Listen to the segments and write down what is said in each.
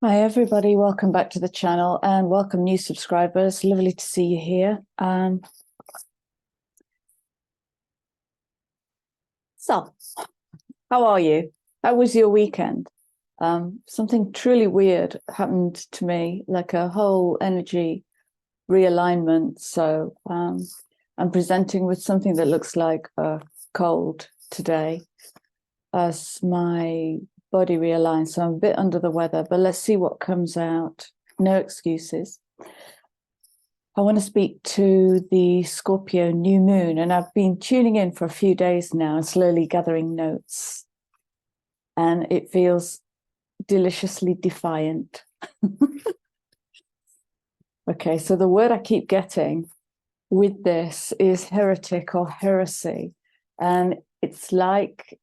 Hi everybody, welcome back to the channel and welcome new subscribers. Lovely to see you here. So, how are you? How was your weekend? Something truly weird happened to me, like a whole energy realignment. So I'm presenting with something that looks like a cold today as my body realigns. So I'm a bit under the weather, but let's see what comes out. No excuses. I want to speak to the Scorpio new moon, and I've been tuning in for a few days now and slowly gathering notes. And it feels deliciously defiant. Okay, so the word I keep getting with this is heretic or heresy. And it's like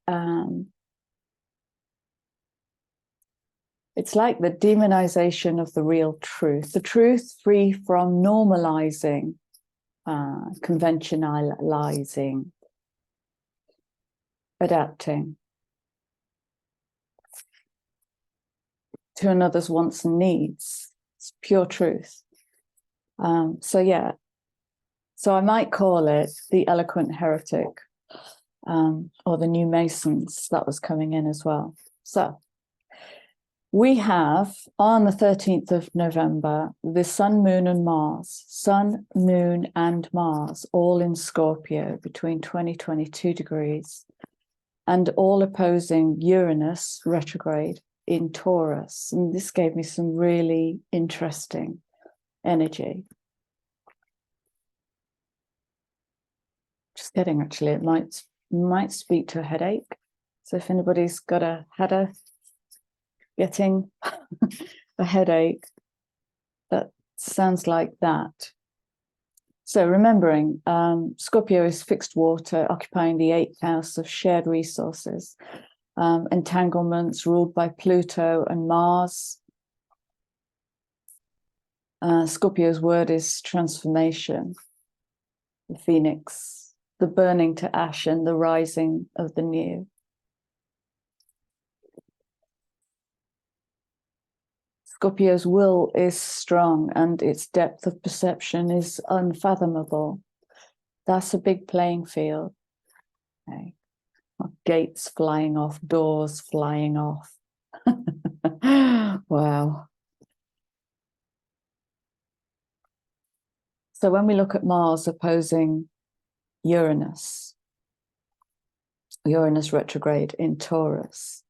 the demonization of the real truth, the truth free from normalizing, conventionalizing, adapting to another's wants and needs. It's pure truth. So I might call it the Eloquent Heretic, or the New Masons. That was coming in as well. So we have on the 13th of November, the Sun, Moon, and Mars, Sun, Moon, and Mars, all in Scorpio between 20-22 degrees, and all opposing Uranus retrograde in Taurus. And this gave me some really interesting energy. Just kidding, actually, it might speak to a headache. So if anybody's getting a headache, that sounds like that. So remembering, Scorpio is fixed water, occupying the 8th house of shared resources, entanglements ruled by Pluto and Mars. Scorpio's word is transformation, the phoenix, the burning to ash and the rising of the new. Scorpio's will is strong and its depth of perception is unfathomable. That's a big playing field. Okay. Gates flying off, doors flying off. Wow. So when we look at Mars opposing Uranus retrograde in Taurus,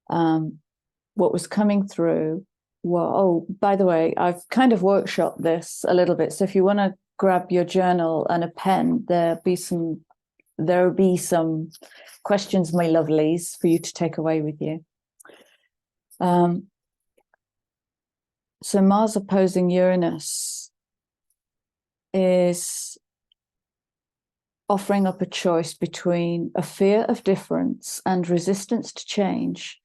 what was coming through, well, oh, by the way, I've kind of workshopped this a little bit. So if you want to grab your journal and a pen, there'll be some questions, my lovelies, for you to take away with you. So Mars opposing Uranus is offering up a choice between a fear of difference and resistance to change,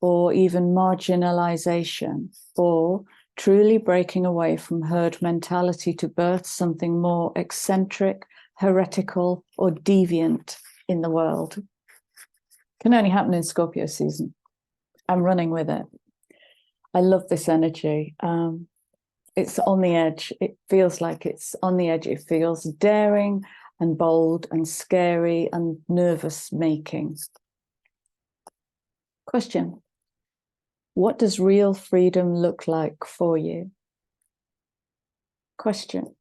or even marginalization, or truly breaking away from herd mentality to birth something more eccentric, heretical, or deviant in the world. Can only happen in Scorpio season. I'm running with it. I love this energy. It's on the edge. It feels like it's on the edge. It feels daring and bold and scary and nervous making. Question: what does real freedom look like for you? Question: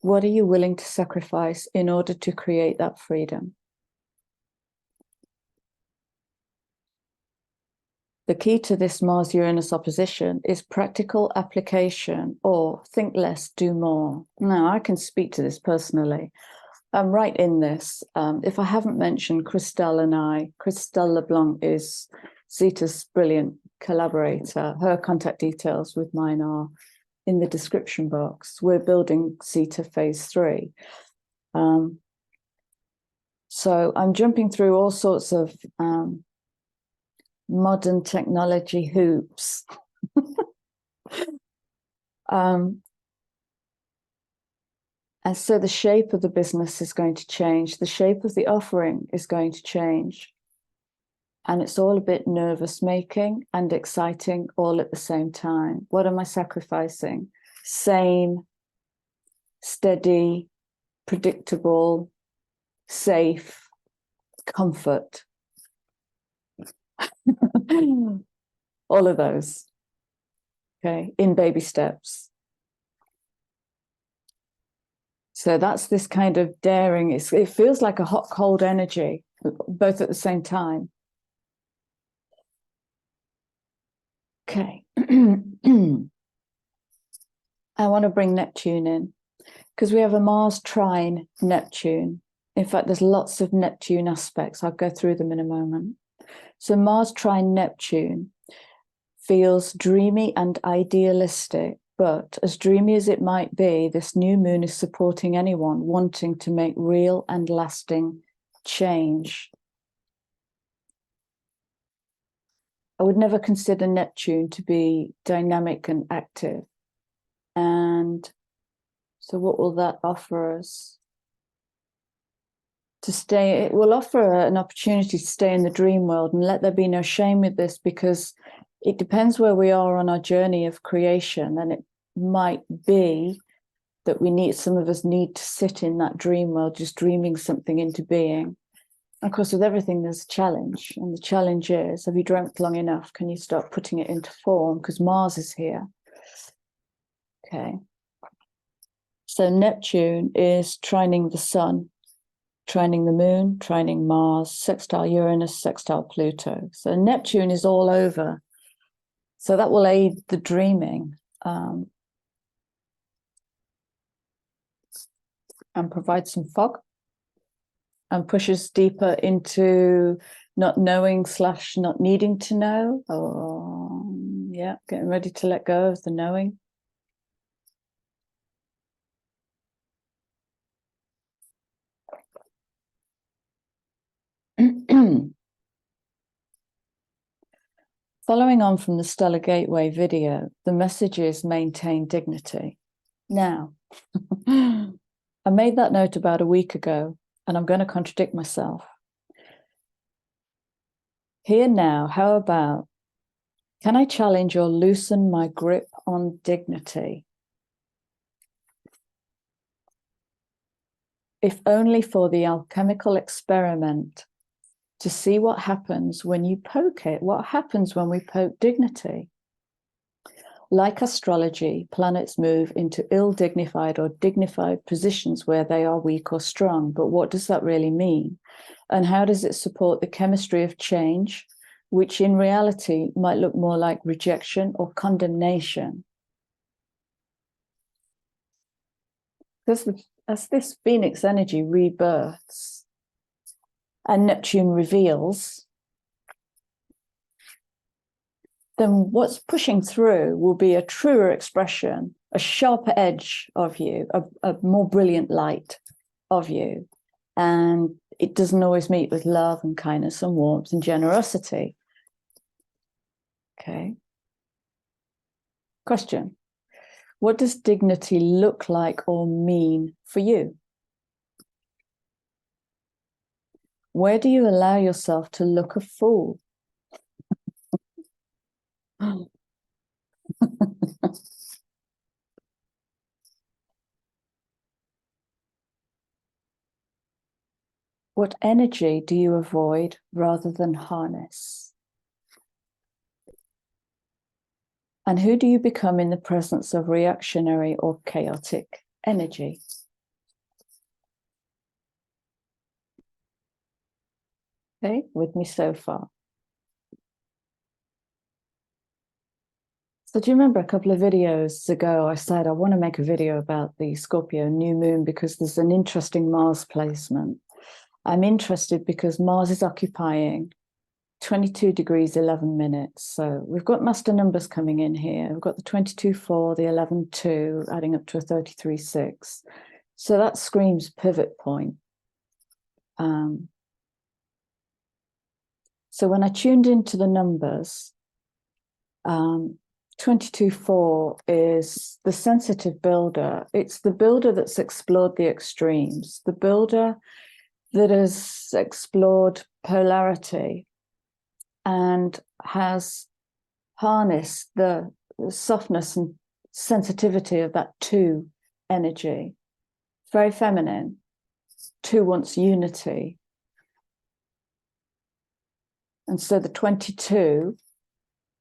what are you willing to sacrifice in order to create that freedom? The key to this Mars-Uranus opposition is practical application, or think less, do more. Now, I can speak to this personally. I'm right in this. If I haven't mentioned Christelle LeBlanc is Zeta's brilliant collaborator. Her contact details with mine are in the description box. We're building Zeta Phase 3. So I'm jumping through all sorts of modern technology hoops. And so the shape of the business is going to change. The shape of the offering is going to change. And it's all a bit nervous making and exciting all at the same time. What am I sacrificing? Sane, steady, predictable, safe, comfort. All of those. Okay, in baby steps. So that's this kind of daring. It feels like a hot, cold energy, both at the same time. Okay. I want to bring Neptune in because we have a Mars trine Neptune. In fact, there's lots of Neptune aspects. I'll go through them in a moment. So Mars trine Neptune feels dreamy and idealistic, but as dreamy as it might be, this new moon is supporting anyone wanting to make real and lasting change. I would never consider Neptune to be dynamic and active. And so what will that offer us? To stay, it will offer an opportunity to stay in the dream world, and let there be no shame with this, because it depends where we are on our journey of creation. And it might be that some of us need to sit in that dream world, just dreaming something into being. Of course, with everything, there's a challenge. And the challenge is, have you dreamt long enough? Can you start putting it into form? Because Mars is here. Okay. So Neptune is trining the sun, trining the moon, trining Mars, sextile Uranus, sextile Pluto. So Neptune is all over. So that will aid the dreaming and provide some fog, and push us deeper into not knowing / not needing to know, or yeah, getting ready to let go of the knowing. Following on from the Stellar Gateway video, the message is maintain dignity. Now, I made that note about a week ago, and I'm going to contradict myself. Here now, how about, can I challenge or loosen my grip on dignity? If only for the alchemical experiment, to see what happens when you poke it. What happens when we poke dignity? Like astrology, planets move into ill-dignified or dignified positions where they are weak or strong. But what does that really mean? And how does it support the chemistry of change, which in reality might look more like rejection or condemnation? As this Phoenix energy rebirths and Neptune reveals, then what's pushing through will be a truer expression, a sharper edge of you, a more brilliant light of you. And it doesn't always meet with love and kindness and warmth and generosity. Okay. Question. What does dignity look like or mean for you? Where do you allow yourself to look a fool? What energy do you avoid rather than harness? And who do you become in the presence of reactionary or chaotic energy? Okay, with me so far. So do you remember a couple of videos ago, I said I want to make a video about the Scorpio new moon because there's an interesting Mars placement. I'm interested because Mars is occupying 22 degrees, 11 minutes. So we've got master numbers coming in here. We've got the 22.4, the 11.2, adding up to a 33.6. So that screams pivot point. So when I tuned into the numbers, 22.4 is the sensitive builder. It's the builder that's explored the extremes, the builder that has explored polarity and has harnessed the softness and sensitivity of that 2 energy. Very feminine. 2 wants unity. And so the 22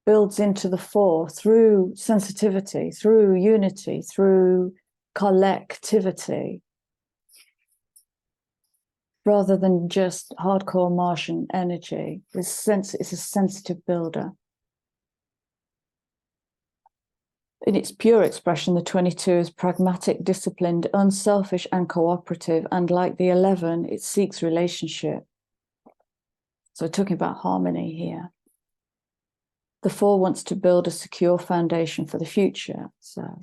builds into the 4 through sensitivity, through unity, through collectivity, rather than just hardcore Martian energy. It's a sensitive builder. In its pure expression, the 22 is pragmatic, disciplined, unselfish, and cooperative. And like the 11, it seeks relationship. So we're talking about harmony here. The 4 wants to build a secure foundation for the future. So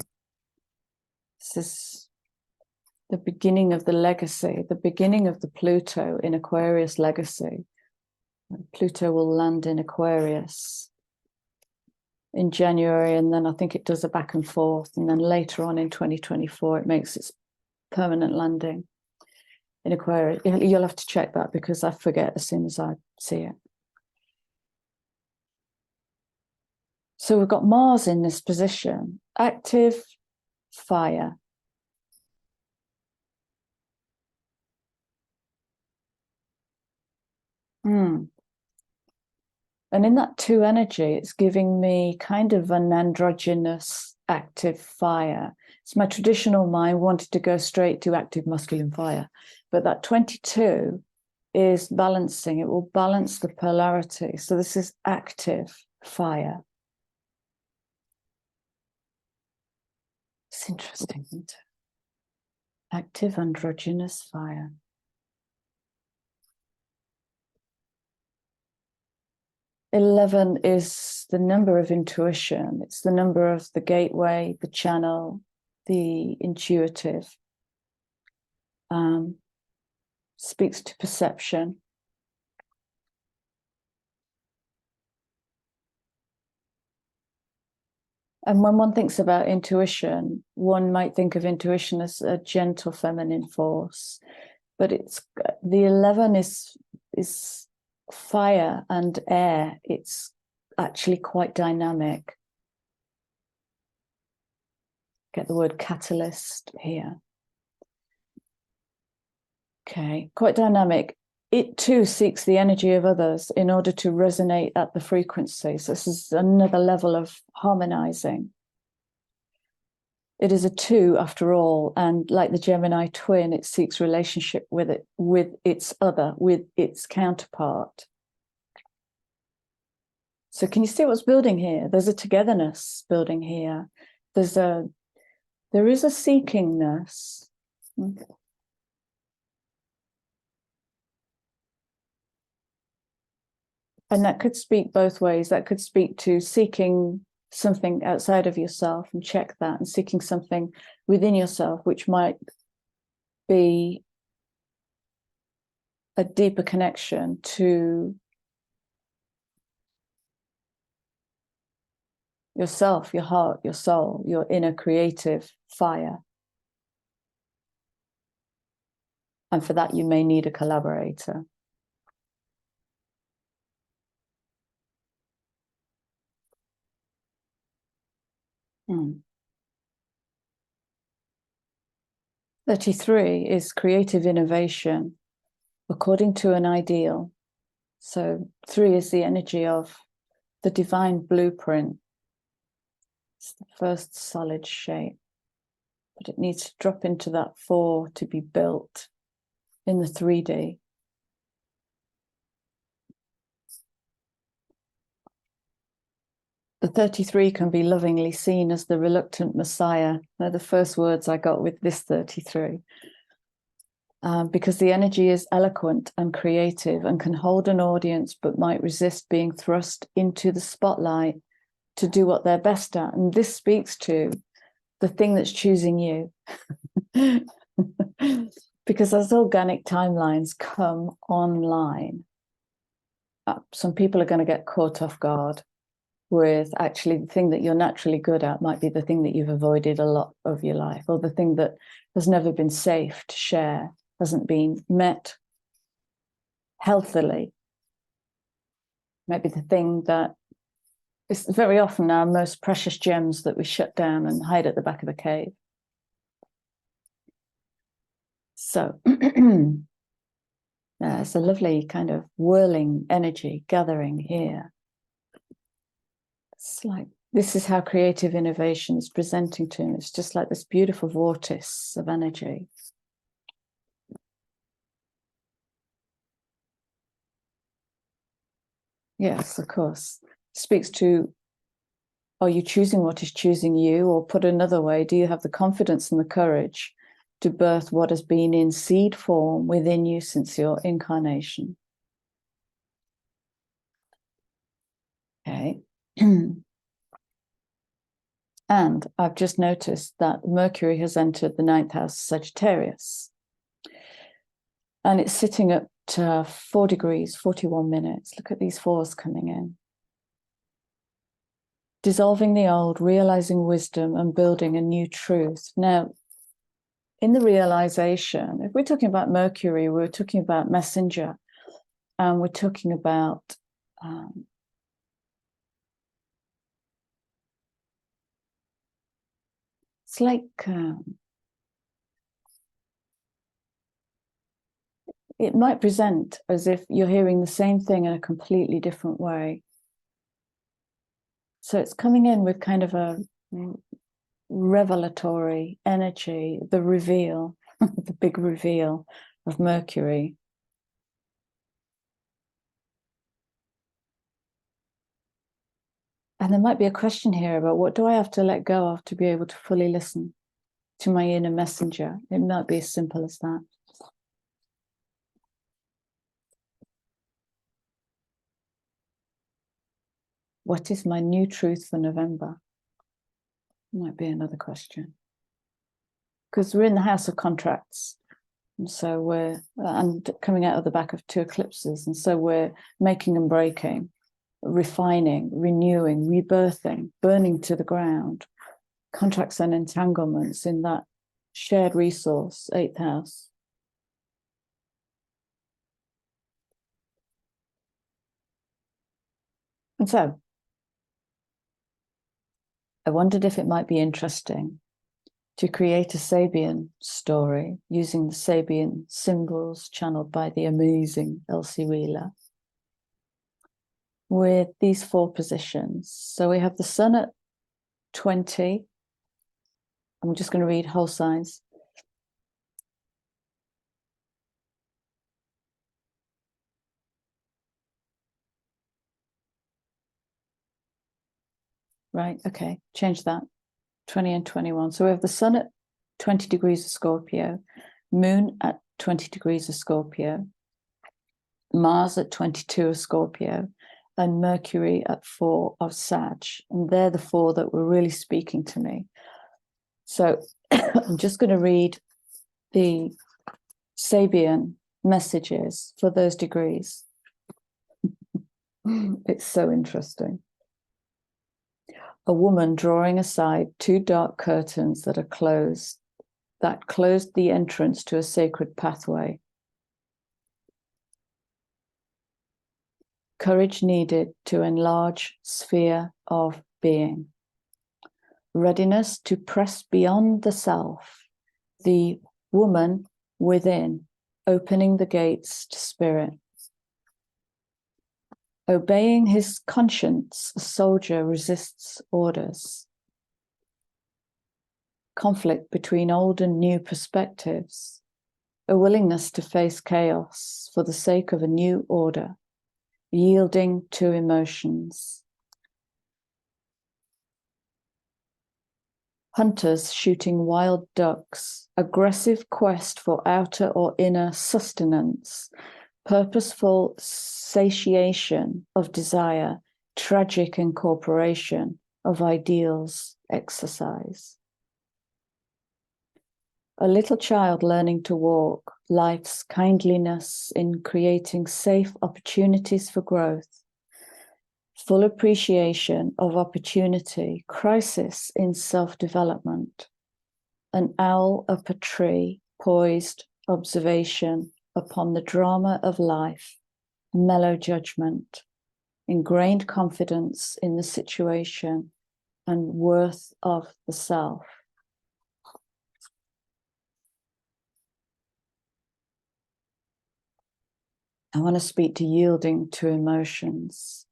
this is the beginning of the legacy, the beginning of the Pluto in Aquarius legacy. Pluto will land in Aquarius in January, and then I think it does a back and forth, and then later on in 2024 it makes its permanent landing in Aquarius. You'll have to check that because I forget as soon as I see it. So we've got Mars in this position, active fire. And in that 2 energy, it's giving me kind of an androgynous active fire. It's my traditional mind wanted to go straight to active masculine fire. But that 22 is balancing. It will balance the polarity. So this is active fire. It's interesting, isn't it? Active androgynous fire. Eleven is the number of intuition. It's the number of the gateway, the channel, the intuitive. Speaks to perception. And when one thinks about intuition, one might think of intuition as a gentle feminine force. But it's the 11 is fire and air. It's actually quite dynamic. Get the word catalyst here. Okay, quite dynamic. It too seeks the energy of others in order to resonate at the frequency. So this is another level of harmonizing. It is a 2 after all, and like the Gemini twin, it seeks relationship with its other, with its counterpart. So can you see what's building here? There's a togetherness building here. There is a seekingness. And that could speak both ways. That could speak to seeking something outside of yourself and check that, and seeking something within yourself, which might be a deeper connection to yourself, your heart, your soul, your inner creative fire. And for that, you may need a collaborator. Mm. 33 is creative innovation according to an ideal. So 3 is the energy of the divine blueprint. It's the first solid shape, but it needs to drop into that 4 to be built in the 3D. The 33 can be lovingly seen as the reluctant Messiah. They're the first words I got with this 33. Because the energy is eloquent and creative and can hold an audience, but might resist being thrust into the spotlight to do what they're best at. And this speaks to the thing that's choosing you. Because as organic timelines come online, some people are going to get caught off guard with actually the thing that you're naturally good at might be the thing that you've avoided a lot of your life, or the thing that has never been safe to share, hasn't been met healthily. Might be the thing that is very often our most precious gems that we shut down and hide at the back of a cave. So there's a lovely kind of whirling energy gathering here. It's like, this is how creative innovation is presenting to me. It's just like this beautiful vortex of energy. Yes, of course. Speaks to, are you choosing what is choosing you? Or put another way, do you have the confidence and the courage to birth what has been in seed form within you since your incarnation? Okay. And I've just noticed that Mercury has entered the 9th house of Sagittarius. And it's sitting at 4 degrees, 41 minutes. Look at these 4s coming in. Dissolving the old, realizing wisdom, and building a new truth. Now, in the realization, if we're talking about Mercury, we're talking about messenger, and we're talking about it's like it might present as if you're hearing the same thing in a completely different way. So it's coming in with kind of a revelatory energy, the reveal, the big reveal of Mercury. And there might be a question here about, what do I have to let go of to be able to fully listen to my inner messenger? It might be as simple as that. What is my new truth for November? Might be another question. Because we're in the house of contracts. And so we're and coming out of the back of 2 eclipses. And so we're making and breaking, refining, renewing, rebirthing, burning to the ground, contracts and entanglements in that shared resource, 8th house. And so I wondered if it might be interesting to create a Sabian story using the Sabian symbols channeled by the amazing Elsie Wheeler with these 4 positions. So we have the sun at 20. I'm just going to read whole signs. Right, okay, change that. 20 and 21. So we have the sun at 20 degrees of Scorpio, moon at 20 degrees of Scorpio, Mars at 22 of Scorpio, and Mercury at 4 of Sag. And they're the 4 that were really speaking to me. So I'm just going to read the Sabian messages for those degrees. It's so interesting. A woman drawing aside 2 dark curtains that closed the entrance to a sacred pathway. Courage needed to enlarge sphere of being. Readiness to press beyond the self. The woman within, opening the gates to spirit. Obeying his conscience, a soldier resists orders. Conflict between old and new perspectives. A willingness to face chaos for the sake of a new order. Yielding to emotions. Hunters shooting wild ducks. Aggressive quest for outer or inner sustenance. Purposeful satiation of desire, tragic incorporation of ideals, exercise. A little child learning to walk, life's kindliness in creating safe opportunities for growth, full appreciation of opportunity, crisis in self-development, an owl up a tree, poised observation upon the drama of life, mellow judgment, ingrained confidence in the situation and worth of the self. I want to speak to yielding to emotions,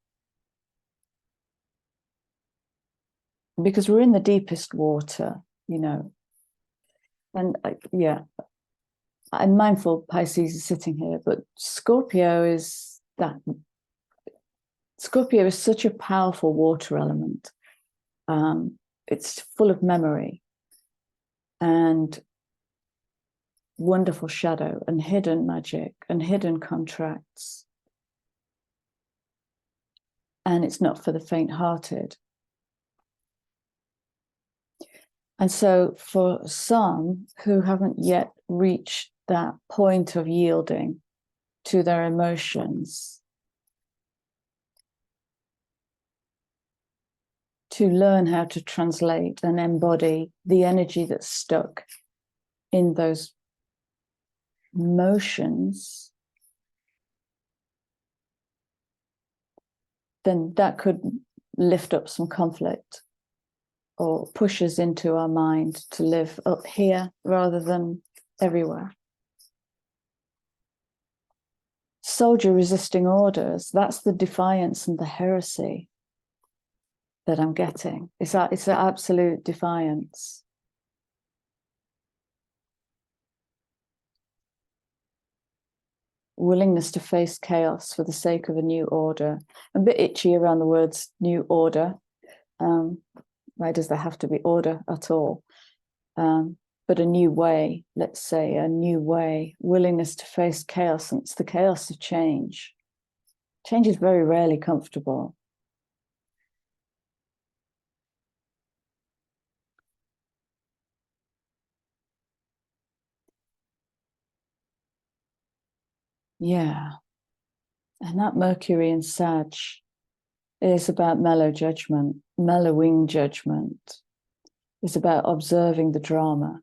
because we're in the deepest water, you know. And yeah, I'm mindful Pisces is sitting here, but Scorpio is such a powerful water element. It's full of memory and wonderful shadow and hidden magic and hidden contracts. And it's not for the faint-hearted. And so for some who haven't yet reached that point of yielding to their emotions, to learn how to translate and embody the energy that's stuck in those motions, then that could lift up some conflict or push us into our mind to live up here rather than everywhere. Soldier resisting orders, that's the defiance and the heresy that I'm getting. It's an absolute defiance. Willingness to face chaos for the sake of a new order. I'm a bit itchy around the words new order. Why does there have to be order at all? But a new way, let's say, a new way. Willingness to face chaos, and it's the chaos of change. Change is very rarely comfortable. Yeah. And that Mercury in Sag is about mellow judgment, mellowing judgment. It's about observing the drama.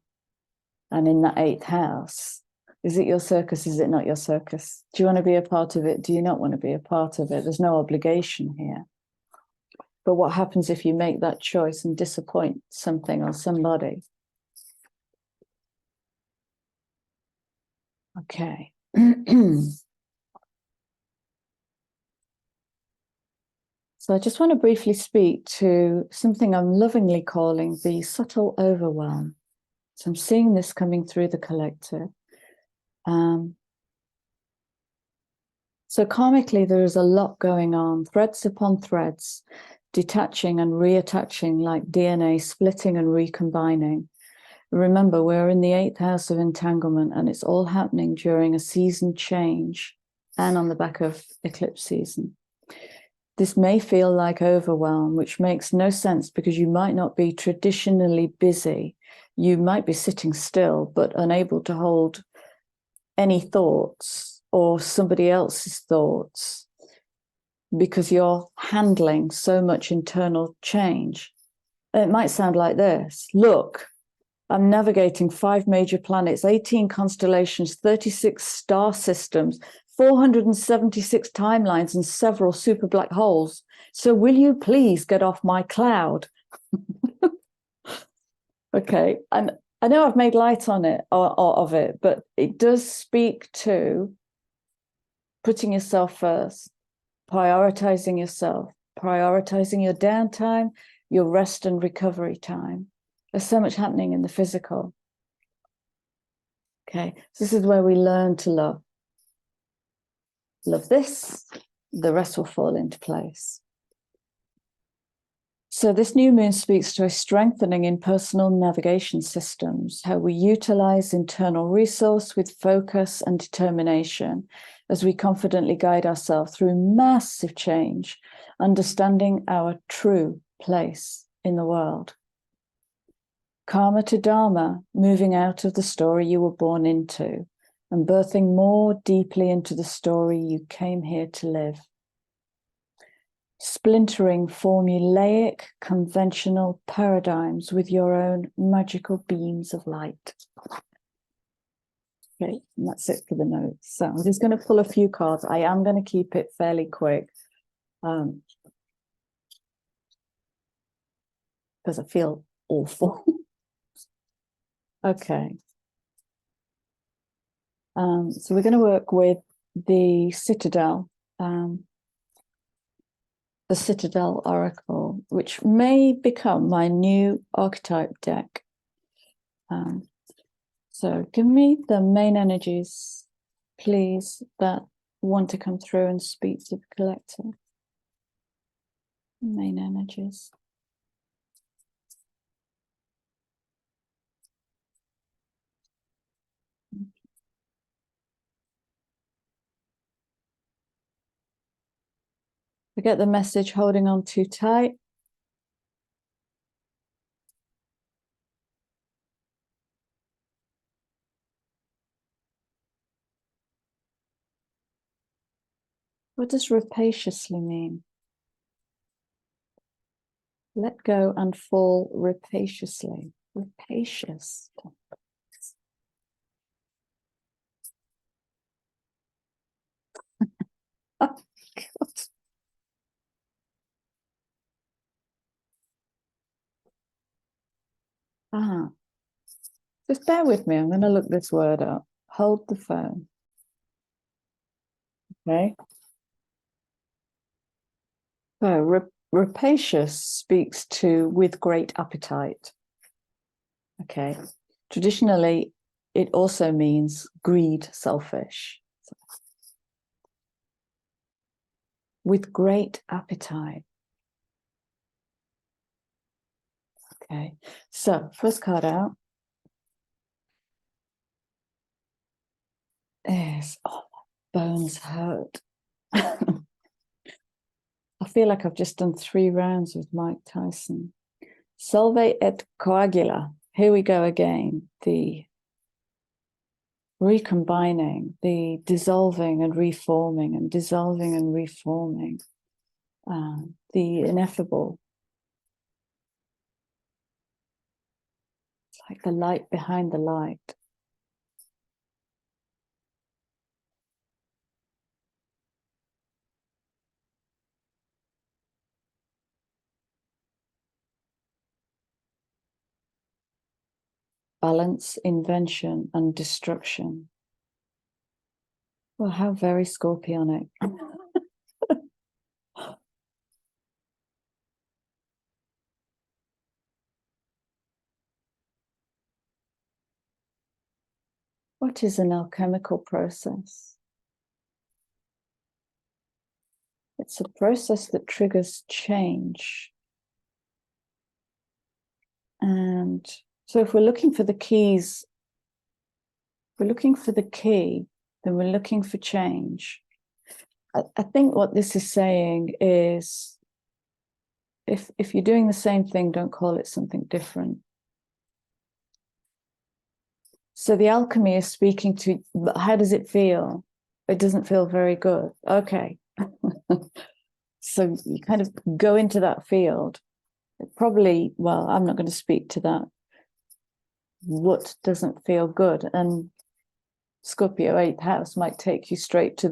And in that 8th house, is it your circus? Is it not your circus? Do you want to be a part of it? Do you not want to be a part of it? There's no obligation here. But what happens if you make that choice and disappoint something or somebody? Okay. So I just want to briefly speak to something I'm lovingly calling the subtle overwhelm. So I'm seeing this coming through the collective. So karmically, there is a lot going on, threads upon threads, detaching and reattaching like DNA, splitting and recombining. Remember, we're in the 8th house of entanglement, and it's all happening during a season change and on the back of eclipse season. This may feel like overwhelm, which makes no sense because you might not be traditionally busy. You might be sitting still, but unable to hold any thoughts or somebody else's thoughts because you're handling so much internal change. And it might sound like this. Look, I'm navigating 5 major planets, 18 constellations, 36 star systems, 476 timelines, and several super black holes. So will you please get off my cloud? Okay, and I know I've made light on it or of it, but it does speak to putting yourself first, prioritizing yourself, prioritizing your downtime, your rest and recovery time. There's so much happening in the physical. Okay, so this is where we learn to love. Love this, the rest will fall into place. So this new moon speaks to a strengthening in personal navigation systems, how we utilize internal resource with focus and determination as we confidently guide ourselves through massive change, understanding our true place in the world. Karma to Dharma, moving out of the story you were born into and birthing more deeply into the story you came here to live. Splintering formulaic, conventional paradigms with your own magical beams of light. Okay, and that's it for the notes. So I'm just going to pull a few cards. I am going to keep it fairly quick. because I feel awful. Okay. So we're going to work with the Citadel Oracle, which may become my new archetype deck. So give me the main energies, please, that want to come through and speak to the collective. Main energies. I get the message holding on too tight. What does rapaciously mean? Let go and fall rapaciously. Rapacious. Oh, God. Just bear with me. I'm going to look this word up. Hold the phone. Okay. So rapacious speaks to with great appetite. Okay. Traditionally, it also means greed, selfish. With great appetite. Okay. So first card out is, oh, my bones hurt. I feel like I've just done 3 rounds with Mike Tyson. Solve et coagula. Here we go again. The recombining, the dissolving and reforming and dissolving and reforming. The ineffable. It's like the light behind the light. Balance, invention, and destruction. Well, how very scorpionic. What is an alchemical process? It's a process that triggers change. And so if we're looking for the keys, we're looking for the key, then we're looking for change. I think what this is saying is, if you're doing the same thing, don't call it something different. So the alchemy is speaking to, how does it feel? It doesn't feel very good. Okay. So you kind of go into that field. Probably, well, I'm not going to speak to that. What doesn't feel good? And Scorpio 8th house might take you straight to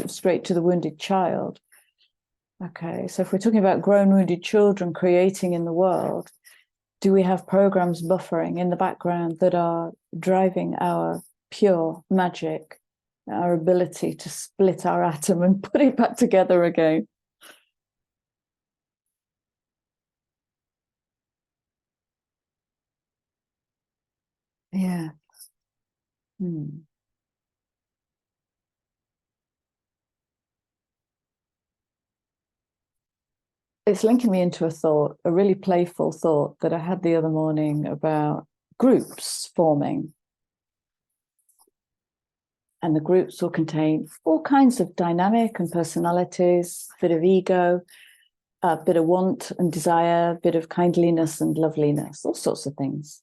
straight to the wounded child. Okay, so if we're talking about grown wounded children creating in the world, do we have programs buffering in the background that are driving our pure magic, our ability to split our atom and put it back together again? Yeah. It's linking me into a thought, a really playful thought that I had the other morning about groups forming. And the groups will contain all kinds of dynamic and personalities, a bit of ego, a bit of want and desire, a bit of kindliness and loveliness, all sorts of things.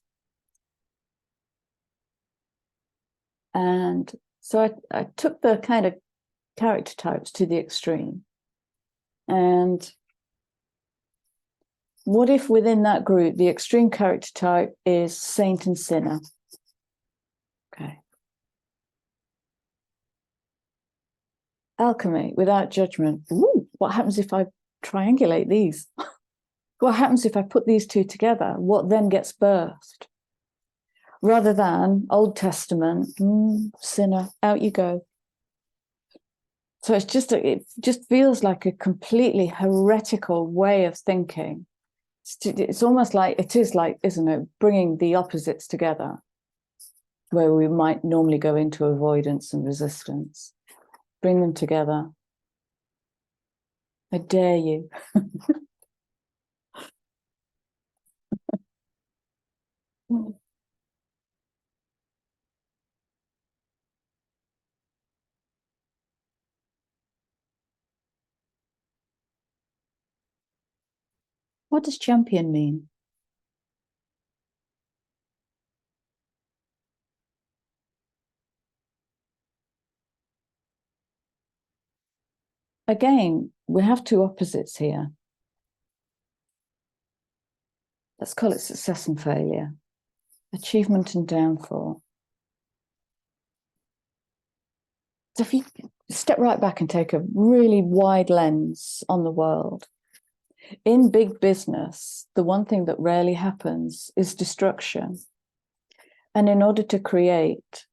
And so I took the kind of character types to the extreme. And what if within that group, the extreme character type is saint and sinner? Okay. Alchemy without judgment. Ooh, what happens if I triangulate these? What happens if I put these two together? What then gets birthed? Rather than Old Testament, sinner, out you go. So it just feels like a completely heretical way of thinking. It's almost like, it is like, isn't it, bringing the opposites together, where we might normally go into avoidance and resistance. Bring them together. I dare you. What does champion mean? Again, we have two opposites here. Let's call it success and failure, achievement and downfall. So if you step right back and take a really wide lens on the world, in big business, the one thing that rarely happens is destruction. And in order to create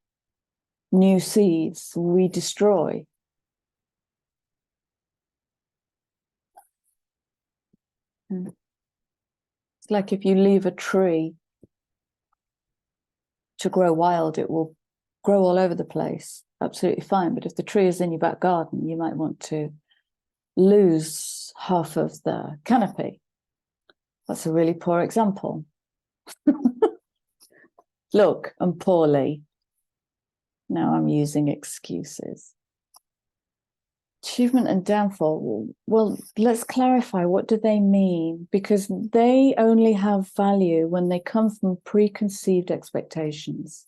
new seeds, we destroy. It's like if you leave a tree to grow wild, it will grow all over the place. Absolutely fine. But if the tree is in your back garden, you might want to lose half of the canopy. That's a really poor example. Look, I'm poorly. Now I'm using excuses. Achievement and downfall. Well, let's clarify, what do they mean? Because they only have value when they come from preconceived expectations.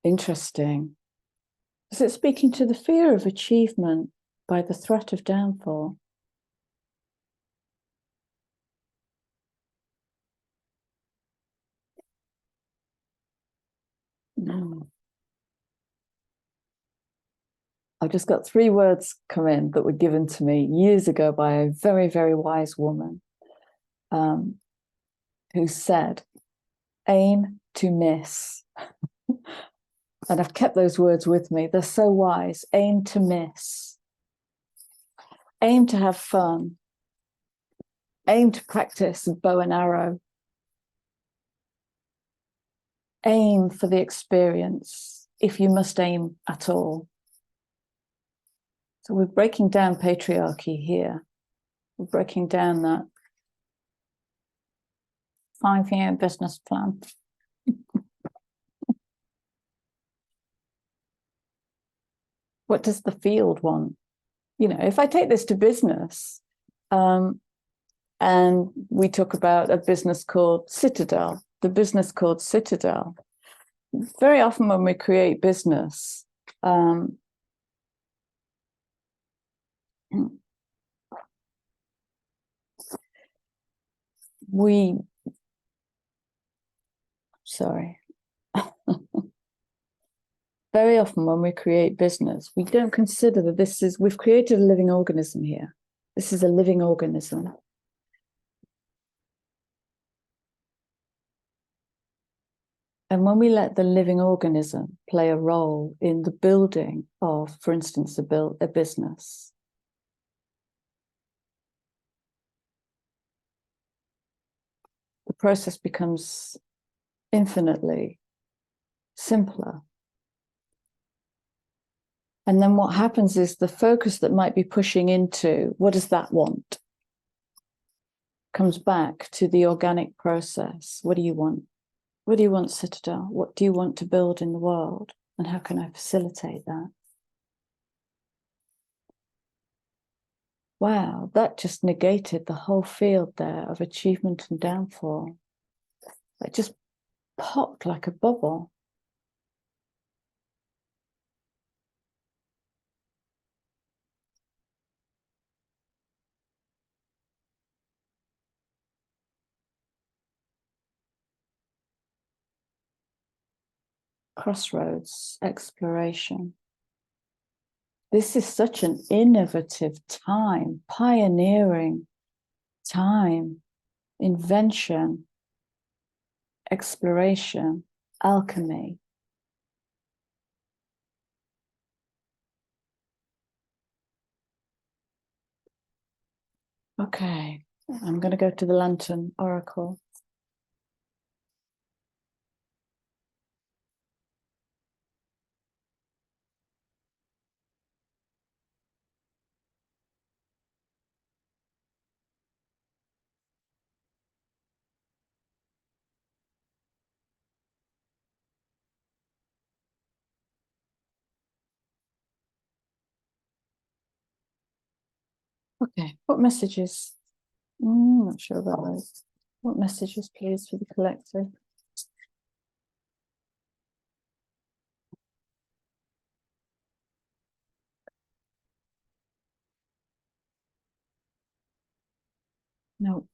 Interesting. Is it speaking to the fear of achievement by the threat of downfall? No. I've just got 3 words come in that were given to me years ago by a very, very wise woman who said, aim to miss. And I've kept those words with me. They're so wise. Aim to miss. Aim to have fun. Aim to practice bow and arrow. Aim for the experience, if you must aim at all. So we're breaking down patriarchy here. We're breaking down that 5-year business plan. What does the field want? You know, if I take this to business, and we talk about a business called Citadel, the business called Citadel, very often when we create business, very often when we create business, we don't consider that we've created a living organism here. This is a living organism. And when we let the living organism play a role in the building of, for instance, a business, the process becomes infinitely simpler. And then what happens is the focus that might be pushing into what does that want comes back to the organic process. What do you want? What do you want, Citadel? What do you want to build in the world? And how can I facilitate that? Wow, that just negated the whole field there of achievement and downfall. It just popped like a bubble. crossroads, exploration. This is such an innovative time, pioneering time, invention, exploration, alchemy. Okay, I'm going to go to the Lantern Oracle. Okay, what messages? Not sure about those. What messages, please, for the collective? No.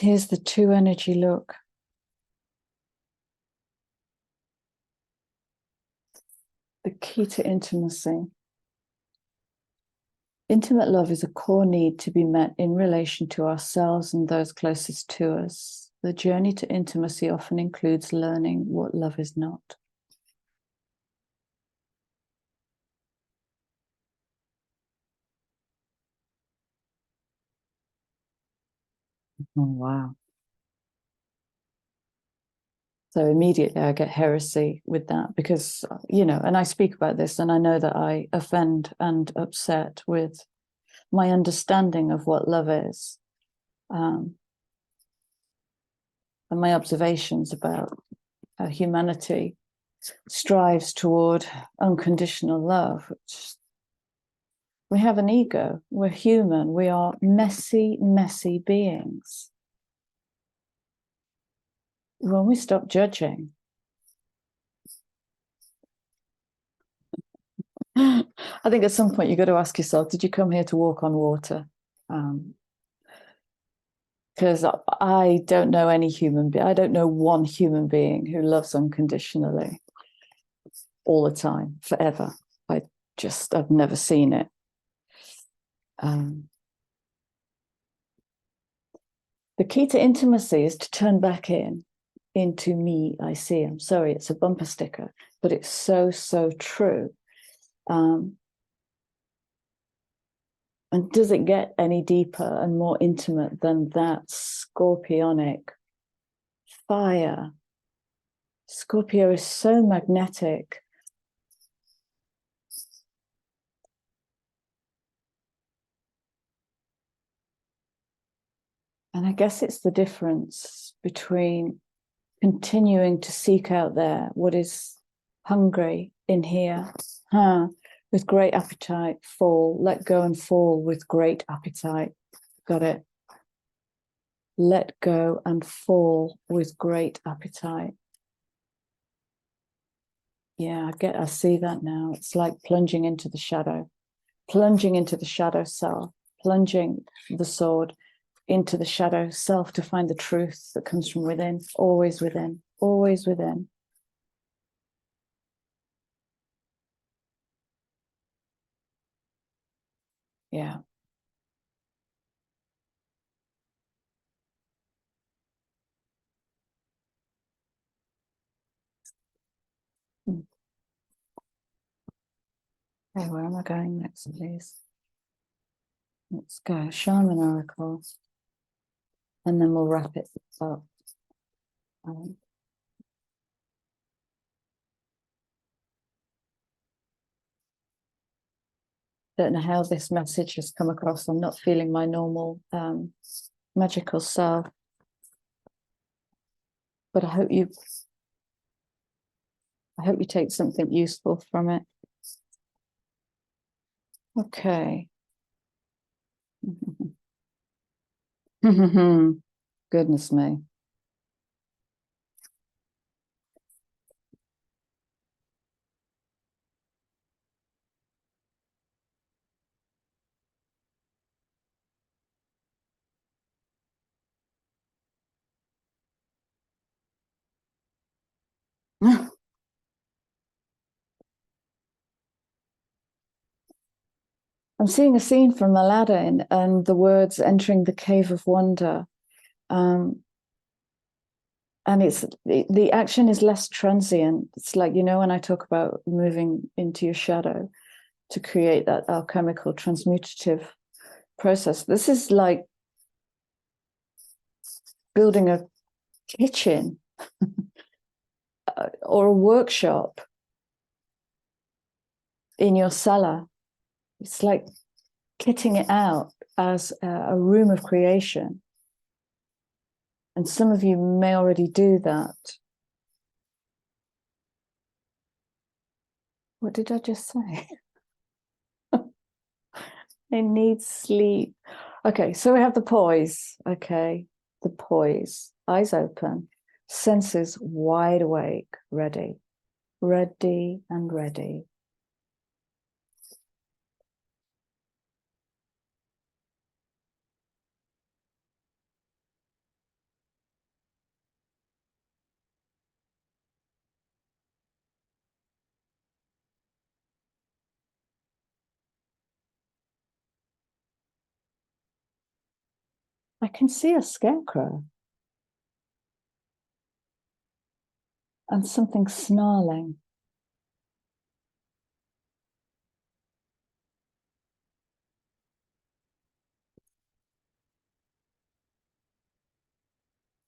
Here's the two energy look. The key to intimacy. Intimate love is a core need to be met in relation to ourselves and those closest to us. The journey to intimacy often includes learning what love is not. Oh, wow. So immediately I get heresy with that because, and I speak about this and I know that I offend and upset with my understanding of what love is, and my observations about how humanity strives toward unconditional love. We have an ego, we're human, we are messy, messy beings. When we stop judging, I think at some point you've got to ask yourself, did you come here to walk on water? Because I don't know any human being, I don't know one human being who loves unconditionally all the time, forever. I've never seen it. The key to intimacy is to turn back into me, I see. I'm sorry, it's a bumper sticker, but it's so, so true. And does it get any deeper and more intimate than that scorpionic fire? Scorpio is so magnetic. And I guess it's the difference between continuing to seek out there what is hungry in here, with great appetite, fall, let go and fall with great appetite. Got it? Let go and fall with great appetite. Yeah, I see that now. It's like plunging into the shadow self, plunging the sword into the shadow self to find the truth that comes from within, always within, always within. Yeah. Okay, where am I going next, please? Let's go Shaman Oracle, and then we'll wrap it up. Don't know how this message has come across. I'm not feeling my normal magical self, but I hope you take something useful from it. Okay. Goodness me. I'm seeing a scene from Aladdin and the words entering the cave of wonder. And it's the action is less transient. It's like, you know, when I talk about moving into your shadow to create that alchemical transmutative process, this is like building a kitchen or a workshop in your cellar. It's like kitting it out as a room of creation. And some of you may already do that. What did I just say? I need sleep. Okay, so we have the poise. Okay, the poise. Eyes open, senses wide awake, ready, ready and ready. I can see a scarecrow and something snarling.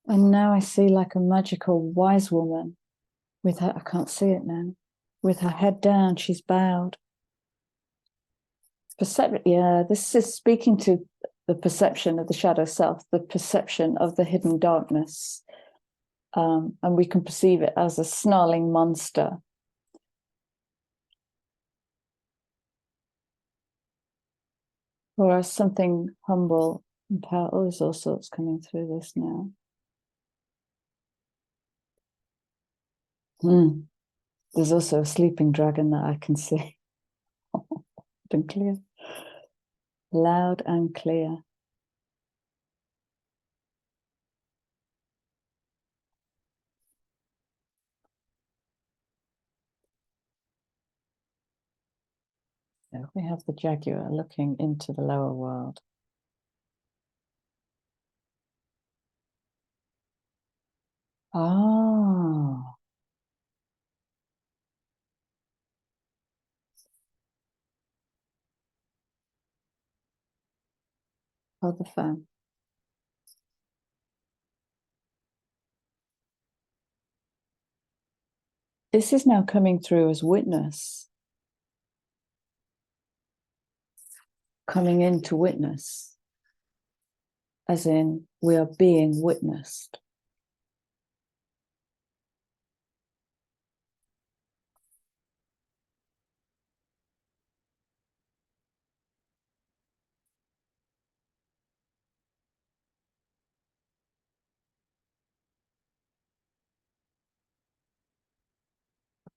And now I see like a magical wise woman with her, I can't see it now, with her head down, she's bowed. Yeah, this is speaking to the perception of the shadow self, the perception of the hidden darkness. And we can perceive it as a snarling monster. Or as something humble and powerful. Oh, there's all sorts coming through this now. There's also a sleeping dragon that I can see. Loud and clear. Loud and clear. So we have the jaguar looking into the lower world. Oh. Oh, the phone. This is now coming through as witness. Coming into witness. As in, we are being witnessed.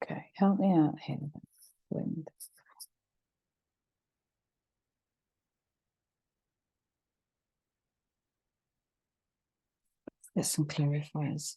Okay, help me out here. Wind. Get some clarifiers.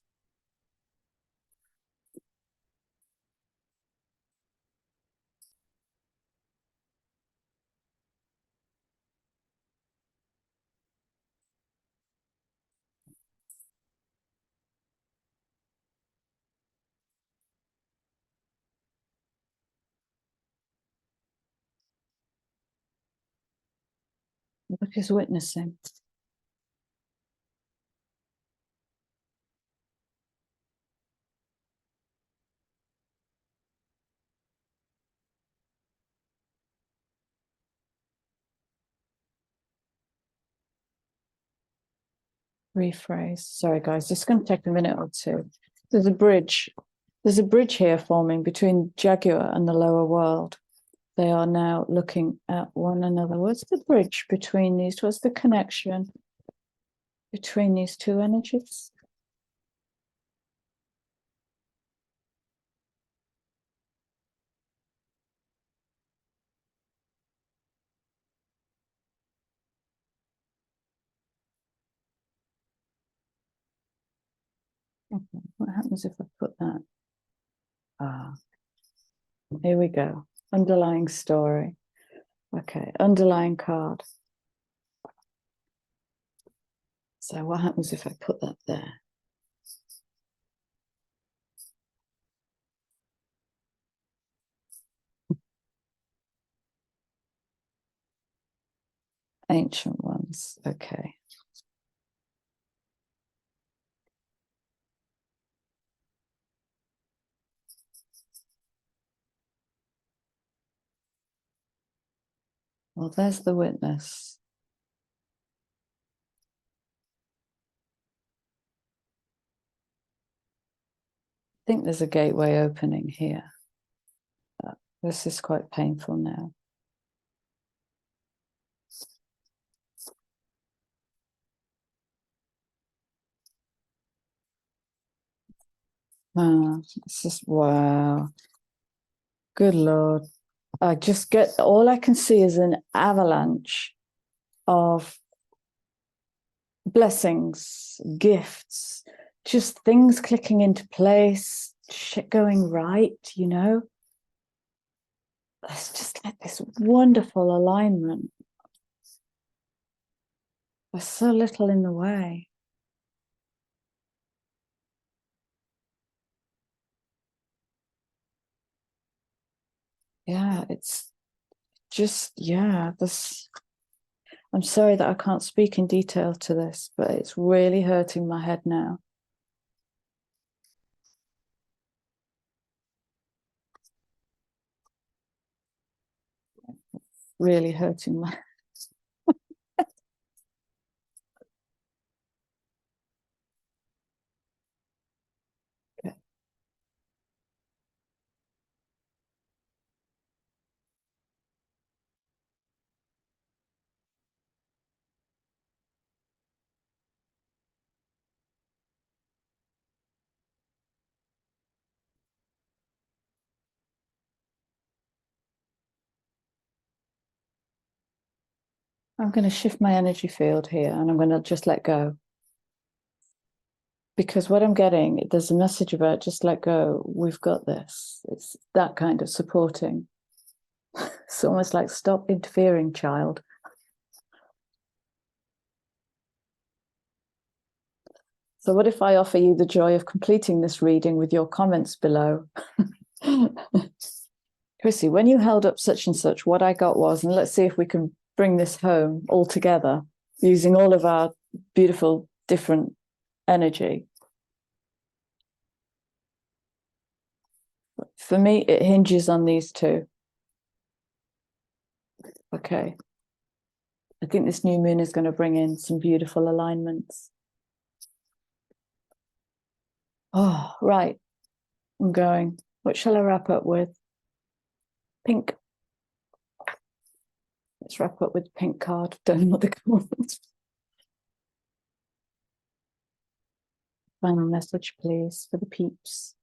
What is witnessing? Rephrase. Sorry, guys, just going to take a minute or two. There's a bridge. There's a bridge here forming between Jaguar and the lower world. They are now looking at one another. What's the bridge between these two? What's the connection? between these two energies. Okay. What happens if I put that? Here we go. Underlying story. Okay, underlying card. So what happens if I put that there? Ancient ones. Okay. Well, there's the witness. I think there's a gateway opening here. This is quite painful now. It's just, wow. Good Lord. I just get, all I can see is an avalanche of blessings, gifts, just things clicking into place, shit going right, you know? It's just like this wonderful alignment. There's so little in the way. Yeah, it's just, yeah, this. I'm sorry that I can't speak in detail to this, but it's really hurting my head now. Really hurting my. Okay. I'm going to shift my energy field here and I'm going to just let go. Because what I'm getting, there's a message about just let go. We've got this. It's that kind of supporting. It's almost like stop interfering, child. So what if I offer you the joy of completing this reading with your comments below? Chrissy, when you held up such and such, what I got was, and let's see if we can bring this home all together using all of our beautiful different energy. For me, it hinges on these two. Okay. I think this new moon is going to bring in some beautiful alignments. Oh, right. I'm going. What shall I wrap up with? Pink. Let's wrap up with the pink card. Don't know what the card. Final message, please, for the peeps.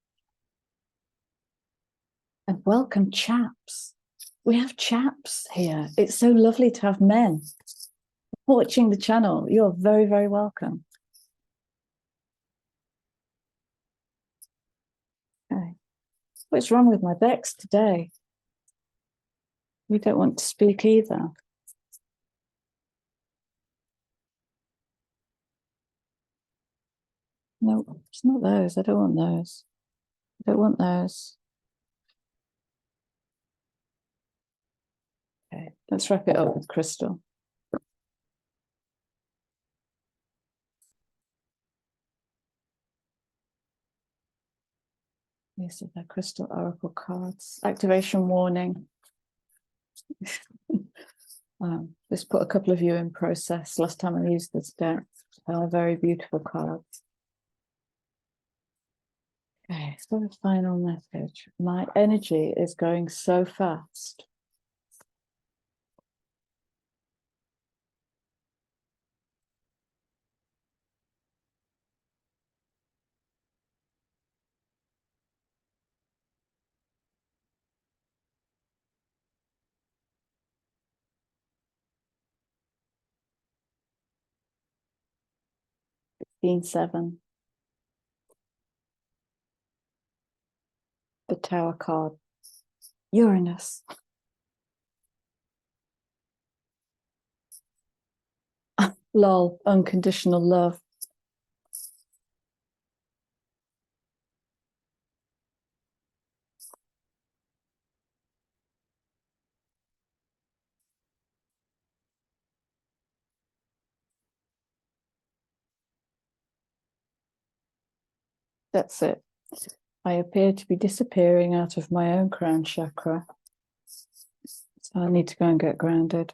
And welcome, chaps. We have chaps here. It's so lovely to have men watching the channel. You're very, very welcome. Okay. What's wrong with my Bex today? We don't want to speak either. No, it's not those. I don't want those. I don't want those. Okay, let's wrap it up with crystal. These are the crystal oracle cards. Activation warning. Let's put a couple of you in process. Last time I used this deck, very beautiful cards. Okay, so the final message. My energy is going so fast. 15-7. The Tower card. Uranus. Lol, unconditional love. That's it. I appear to be disappearing out of my own crown chakra. So I need to go and get grounded.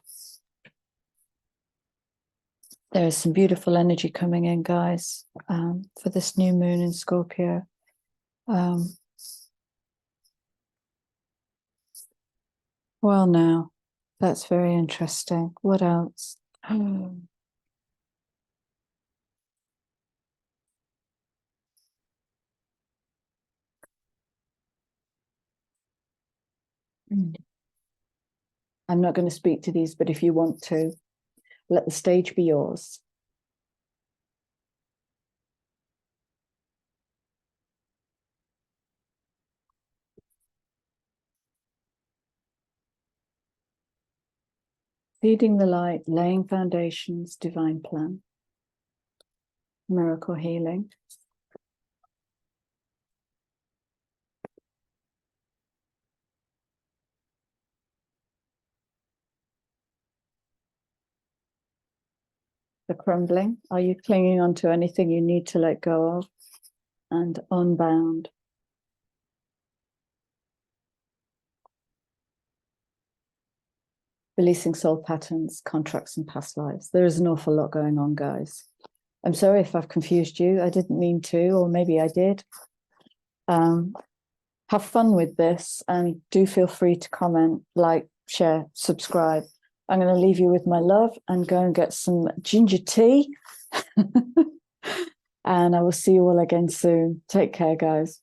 There is some beautiful energy coming in, guys, for this new moon in Scorpio. Well, now, that's very interesting. What else? I'm not going to speak to these, but if you want to, let the stage be yours. Feeding the light, laying foundations, divine plan. Miracle healing. The crumbling. Are you clinging on to anything you need to let go of? And unbound. Releasing soul patterns, contracts, and past lives. There is an awful lot going on, guys. I'm sorry if I've confused you. I didn't mean to, or maybe I did. Have fun with this, and do feel free to comment, like, share, subscribe. I'm going to leave you with my love and go and get some ginger tea. And I will see you all again soon. Take care, guys.